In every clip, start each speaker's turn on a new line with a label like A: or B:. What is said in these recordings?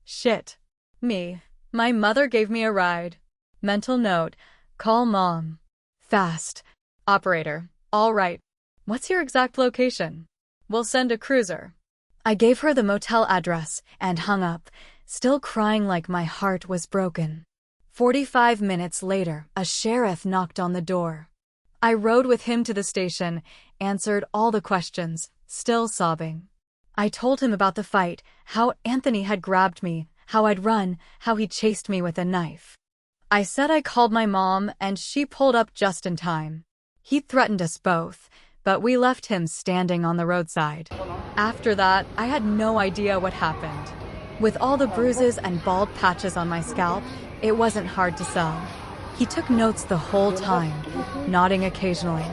A: Shit. Me. My mother gave me a ride. Mental note. Call mom. Fast. Operator. All right. What's your exact location? We'll send a cruiser. I gave her the motel address and hung up, still crying like my heart was broken. 45 minutes later, a sheriff knocked on the door. I rode with him to the station, answered all the questions, still sobbing. I told him about the fight, how Anthony had grabbed me, how I'd run, how he chased me with a knife. I said I called my mom and she pulled up just in time. He threatened us both, but we left him standing on the roadside. After that, I had no idea what happened. With all the bruises and bald patches on my scalp, it wasn't hard to sell. He took notes the whole time, nodding occasionally.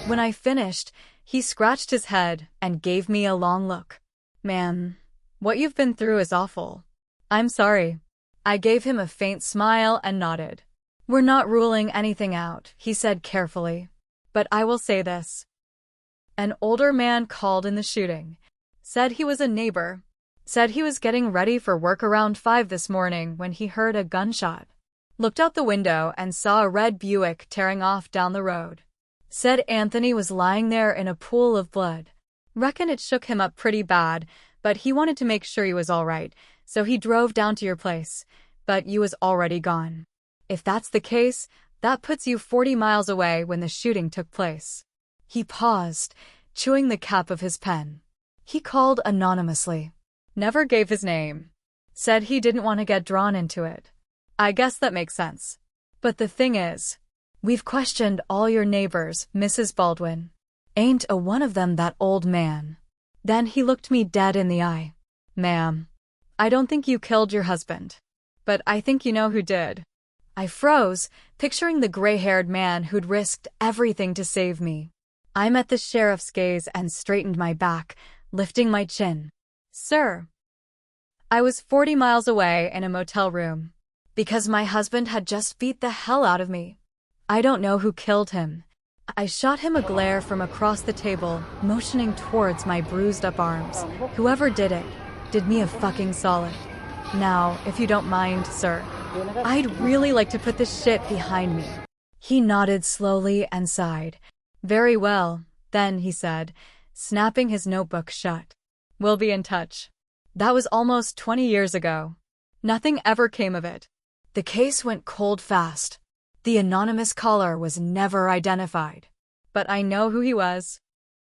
A: When I finished, he scratched his head and gave me a long look. "Ma'am, what you've been through is awful. I'm sorry." I gave him a faint smile and nodded. "We're not ruling anything out," he said carefully. "But I will say this. An older man called in the shooting. Said he was a neighbor. Said he was getting ready for work around 5 this morning when he heard a gunshot. Looked out the window and saw a red Buick tearing off down the road. Said Anthony was lying there in a pool of blood. Reckon it shook him up pretty bad, but he wanted to make sure he was all right, so he drove down to your place, but you was already gone. If that's the case, that puts you 40 miles away when the shooting took place." He paused, chewing the cap of his pen. He called anonymously. Never gave his name. Said he didn't want to get drawn into it. I guess that makes sense. But the thing is, we've questioned all your neighbors, Mrs. Baldwin. Ain't a one of them that old man. Then he looked me dead in the eye. "Ma'am, I don't think you killed your husband. But I think you know who did." I froze, picturing the gray-haired man who'd risked everything to save me. I met the sheriff's gaze and straightened my back, lifting my chin. "Sir." I was 40 miles away in a motel room. Because my husband had just beat the hell out of me. I don't know who killed him. I shot him a glare from across the table, motioning towards my bruised-up arms. Whoever did it, did me a fucking solid. Now, if you don't mind, sir, I'd really like to put this shit behind me. He nodded slowly and sighed. "Very well, then," he said, snapping his notebook shut. "We'll be in touch." That was almost 20 years ago. Nothing ever came of it. The case went cold fast. The anonymous caller was never identified. But I know who he was.